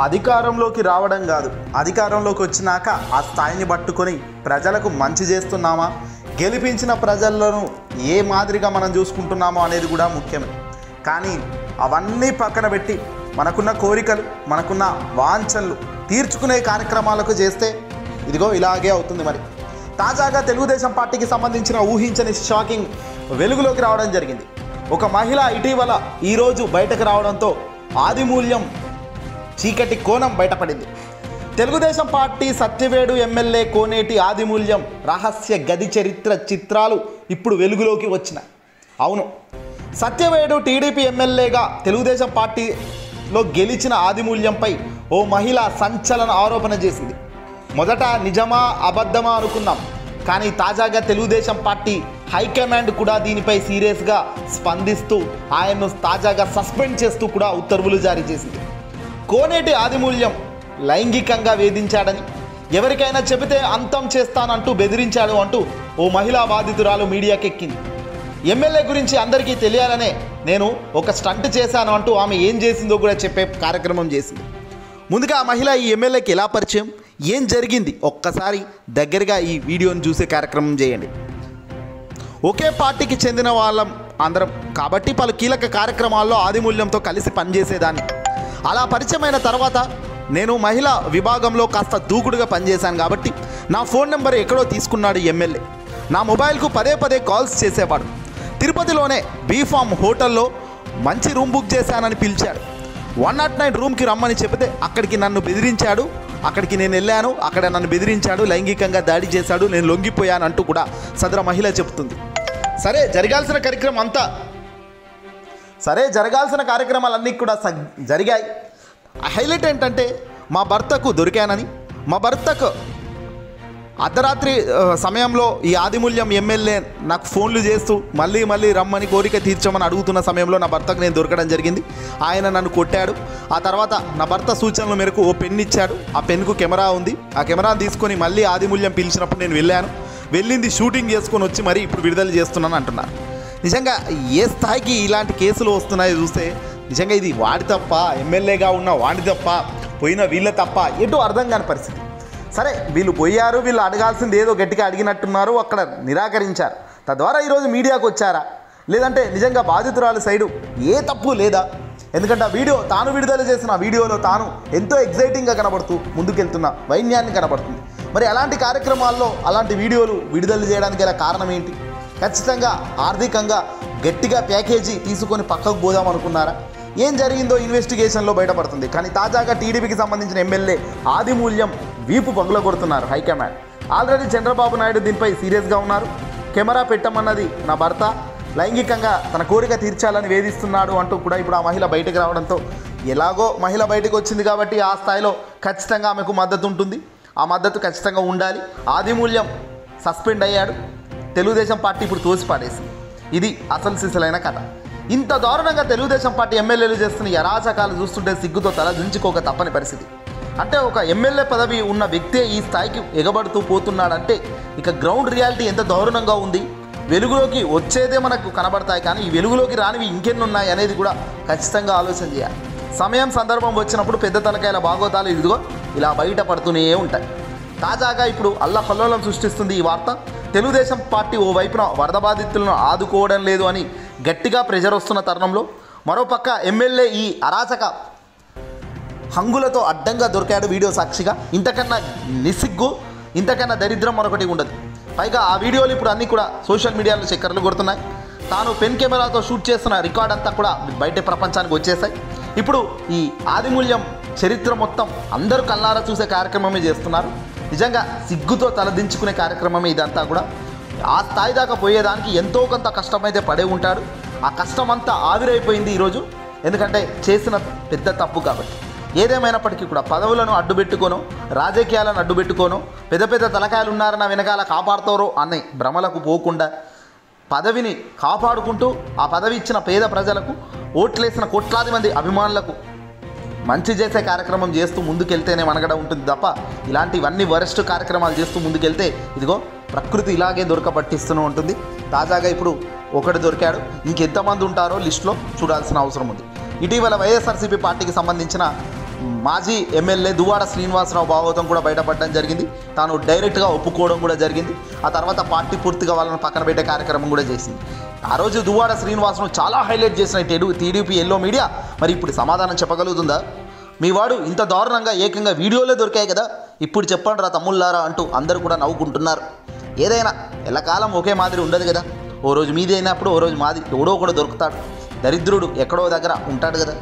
అధికారంలోకి రావడం కాదు, అధికారంలోకి వచ్చినాక ఆ స్థాయిని పట్టుకొని ప్రజలకు మంచి చేస్తున్నామా, గెలిపించిన ప్రజలను ఏ మాదిరిగా మనం చూసుకుంటున్నామో అనేది కూడా ముఖ్యమే. కానీ అవన్నీ పక్కన పెట్టి మనకున్న కోరికలు, మనకున్న వాంఛనలు తీర్చుకునే కార్యక్రమాలకు చేస్తే ఇదిగో ఇలాగే అవుతుంది. మరి తాజాగా తెలుగుదేశం పార్టీకి సంబంధించిన ఊహించని షాకింగ్ వెలుగులోకి రావడం జరిగింది. ఒక మహిళ ఇటీవల ఈరోజు బయటకు రావడంతో ఆదిమూల్యం చీకటి కోణం బయటపడింది. తెలుగుదేశం పార్టీ సత్యవేడు ఎమ్మెల్యే కోనేటి ఆదిమూల్యం రహస్య గది చరిత్ర చిత్రాలు ఇప్పుడు వెలుగులోకి వచ్చినాయి. అవును, సత్యవేడు టీడీపీ ఎమ్మెల్యేగా తెలుగుదేశం పార్టీలో గెలిచిన ఆదిమూల్యంపై ఓ మహిళ సంచలన ఆరోపణ చేసింది. మొదట నిజమా అబద్ధమా అనుకున్నాం, కానీ తాజాగా తెలుగుదేశం పార్టీ హైకమాండ్ కూడా దీనిపై సీరియస్గా స్పందిస్తూ ఆయన్ను తాజాగా సస్పెండ్ చేస్తూ కూడా ఉత్తర్వులు జారీ చేసింది. కోనేటి ఆదిమూల్యం లైంగికంగా వేధించాడని, ఎవరికైనా చెబితే అంతం చేస్తానంటూ బెదిరించాడు అంటూ ఓ మహిళా బాధితురాలు మీడియాకెక్కింది. ఎమ్మెల్యే గురించి అందరికీ తెలియాలనే నేను ఒక స్టంట్ చేశాను అంటూ ఆమె ఏం చేసిందో కూడా చెప్పే కార్యక్రమం చేసింది. ముందుగా ఆ మహిళ ఈ ఎమ్మెల్యేకి ఎలా పరిచయం, ఏం జరిగింది ఒక్కసారి దగ్గరగా ఈ వీడియోని చూసే కార్యక్రమం చేయండి. ఒకే పార్టీకి చెందిన వాళ్ళం అందరం కాబట్టి పలు కీలక కార్యక్రమాల్లో ఆదిమూల్యంతో కలిసి పనిచేసేదాన్ని. అలా పరిచయమైన తర్వాత నేను మహిళా విభాగంలో కాస్త దూకుడుగా పనిచేశాను కాబట్టి నా ఫోన్ నెంబర్ ఎక్కడో తీసుకున్నాడు ఎమ్మెల్యే. నా మొబైల్కు పదే పదే కాల్స్ చేసేవాడు. తిరుపతిలోనే బీఫామ్ హోటల్లో మంచి రూమ్ బుక్ చేశానని పిలిచాడు. 109 రూమ్కి రమ్మని చెబితే అక్కడికి నన్ను బెదిరించాడు. అక్కడికి నేను వెళ్ళాను, అక్కడ నన్ను బెదిరించాడు, లైంగికంగా దాడి చేశాడు, నేను లొంగిపోయాను అంటూ కూడా సదరు మహిళ చెబుతుంది. జరగాల్సిన కార్యక్రమాలన్నీ కూడా జరిగాయి. హైలైట్ ఏంటంటే మా భర్తకు దొరికానని, మా భర్తకు అర్ధరాత్రి సమయంలో ఈ ఆదిమూల్యం ఎమ్మెల్యే నాకు ఫోన్లు చేస్తూ మళ్ళీ రమ్మని కోరిక తీర్చమని అడుగుతున్న సమయంలో నా భర్తకు నేను దొరకడం జరిగింది. ఆయన నన్ను కొట్టాడు. ఆ తర్వాత నా భర్త సూచనల మేరకు ఓ పెన్ ఇచ్చాడు. ఆ పెన్కు కెమెరా ఉంది. ఆ కెమెరాను తీసుకొని మళ్ళీ ఆదిమూల్యం పిలిచినప్పుడు నేను వెళ్ళింది షూటింగ్ చేసుకొని వచ్చి మరీ ఇప్పుడు విడుదల చేస్తున్నాను అంటున్నారు. నిజంగా ఏ స్థాయికి ఇలాంటి కేసులు వస్తున్నాయో చూస్తే నిజంగా ఇది వాడి తప్ప, ఎమ్మెల్యేగా ఉన్న వాడి తప్ప, పోయిన వీళ్ళ తప్ప ఎటు అర్థం కాని పరిస్థితి. సరే, వీళ్ళు పోయారు, వీళ్ళు అడగాల్సింది ఏదో గట్టిగా అడిగినట్టున్నారు, అక్కడ నిరాకరించారు. తద్వారా ఈరోజు మీడియాకు వచ్చారా, లేదంటే నిజంగా బాధితురాలు సైడు ఏ తప్పు లేదా? ఎందుకంటే ఆ వీడియో తాను విడుదల చేసిన వీడియోలో తాను ఎంతో ఎగ్జైటింగ్గా కనబడుతూ ముందుకెళ్తున్న వైన్యాన్ని కనబడుతుంది. మరి అలాంటి కార్యక్రమాల్లో అలాంటి వీడియోలు విడుదల చేయడానికి గల కారణం ఏంటి? ఖచ్చితంగా ఆర్థికంగా గట్టిగా ప్యాకేజీ తీసుకొని పక్కకు పోదాం అనుకున్నారా? ఏం జరిగిందో ఇన్వెస్టిగేషన్లో బయటపడుతుంది. కానీ తాజాగా టీడీపీకి సంబంధించిన ఎమ్మెల్యే ఆదిమూల్యం వీపు పగులగొడుతున్నారు హైకమాండ్. ఆల్రెడీ చంద్రబాబు నాయుడు దీనిపై సీరియస్గా ఉన్నారు. కెమెరా పెట్టమన్నది నా భర్త, లైంగికంగా తన కోరిక తీర్చాలని వేధిస్తున్నాడు అంటూ కూడా ఇప్పుడు ఆ మహిళ బయటకు రావడంతో ఎలాగో మహిళ బయటకు వచ్చింది కాబట్టి ఆ స్థాయిలో ఖచ్చితంగా ఆమెకు మద్దతు ఉంటుంది. ఆ మద్దతు ఖచ్చితంగా ఉండాలి. ఆదిమూల్యం సస్పెండ్ అయ్యాడు. తెలుగుదేశం పార్టీ ఇప్పుడు తోసిపాడేసింది. ఇది అసలు సిసలైన కథ. ఇంత దారుణంగా తెలుగుదేశం పార్టీ ఎమ్మెల్యేలు చేస్తున్న ఈ అరాచకాలు చూస్తుంటే సిగ్గుతో తల దించుకోక తప్పని పరిస్థితి. అంటే ఒక ఎమ్మెల్యే పదవి ఉన్న వ్యక్తే ఈ స్థాయికి ఎగబడుతూ పోతున్నాడంటే ఇక గ్రౌండ్ రియాలిటీ ఎంత దారుణంగా ఉంది. వెలుగులోకి వచ్చేదే మనకు కనబడతాయి, కానీ ఈ వెలుగులోకి రానివి ఇంకెన్ని ఉన్నాయి అనేది కూడా ఖచ్చితంగా ఆలోచన చేయాలి. సమయం సందర్భం వచ్చినప్పుడు పెద్ద తలకాయల భాగోతాలు ఇదిగో ఇలా బయటపడుతూనే ఉంటాయి. తాజాగా ఇప్పుడు అల్లకల్లోలం సృష్టిస్తుంది ఈ వార్త. తెలుగుదేశం పార్టీ ఓ వైపున వరద బాధితులను ఆదుకోవడం లేదు అని గట్టిగా ప్రెజర్ వస్తున్న తరుణంలో మరోపక్క ఎమ్మెల్యే ఈ అరాచక హంగులతో అడ్డంగా దొరికాడు వీడియో సాక్షిగా. ఇంతకన్నా నిసిగ్గు, ఇంతకన్నా దరిద్రం మరొకటి ఉండదు. పైగా ఆ వీడియోలు ఇప్పుడు అన్నీ కూడా సోషల్ మీడియాలో చక్కర్లు కొడుతున్నాయి. తాను పెన్ కెమెరాతో షూట్ చేస్తున్న రికార్డ్ అంతా కూడా బయట ప్రపంచానికి వచ్చేసాయి. ఇప్పుడు ఈ ఆదిమూల్యం చరిత్ర మొత్తం అందరూ కళ్ళారా చూసే కార్యక్రమమే చేస్తున్నారు. నిజంగా సిగ్గుతో తలదించుకునే కార్యక్రమమే ఇదంతా కూడా. ఆ స్థాయి దాకా పోయేదానికి ఎంతో కొంత కష్టమైతే పడే ఉంటాడు. ఆ కష్టం అంతా ఆవిరైపోయింది ఈరోజు. ఎందుకంటే చేసిన పెద్ద తప్పు కాబట్టి. ఏదేమైనప్పటికీ కూడా పదవులను అడ్డుపెట్టుకోనో, రాజకీయాలను అడ్డుపెట్టుకోనో, పెద్ద పెద్ద తలకాయలు ఉన్నారన్న వెనకాల కాపాడుతారో అనే భ్రమలకు పోకుండా పదవిని కాపాడుకుంటూ ఆ పదవి ఇచ్చిన పేద ప్రజలకు, ఓట్లేసిన కోట్లాది మంది అభిమానులకు మంచి చేసే కార్యక్రమం చేస్తూ ముందుకెళ్తేనే మనగడ ఉంటుంది తప్ప ఇలాంటివన్నీ వరస్ట్ కార్యక్రమాలు చేస్తూ ముందుకెళ్తే ఇదిగో ప్రకృతి ఇలాగే దొరకబట్టిస్తూనే ఉంటుంది. తాజాగా ఇప్పుడు ఒకటి దొరికాడు. ఇంకెంతమంది ఉంటారో లిస్టులో చూడాల్సిన అవసరం ఉంది. ఇటీవల వైఎస్ఆర్సీపీ పార్టీకి సంబంధించిన మాజీ ఎమ్మెల్యే దువ్వాడ శ్రీనివాసరావు భాగవతం కూడా బయటపడడం జరిగింది. తాను డైరెక్ట్గా ఒప్పుకోవడం కూడా జరిగింది. ఆ తర్వాత పార్టీ పూర్తిగా వాళ్ళని పక్కన పెట్టే కార్యక్రమం కూడా చేసింది. ఆ రోజు దువ్వాడ శ్రీనివాసరావు చాలా హైలైట్ చేసిన టీడీపీ ఎల్లో మీడియా మరి ఇప్పుడు సమాధానం చెప్పగలుగుతుందా? మీ వాడు ఇంత దారుణంగా ఏకంగా వీడియోలే దొరికాయి కదా, ఇప్పుడు చెప్పండి రా తమ్ముళ్ళారా అంటూ అందరూ కూడా నవ్వుకుంటున్నారు. ఏదైనా ఎల్లకాలం ఒకే మాదిరి ఉండదు కదా, ఓ రోజు మీది అయినప్పుడు ఓ రోజు మాది ఎవడో కూడా దొరుకుతాడు. దరిద్రుడు ఎక్కడో దగ్గర ఉంటాడు కదా.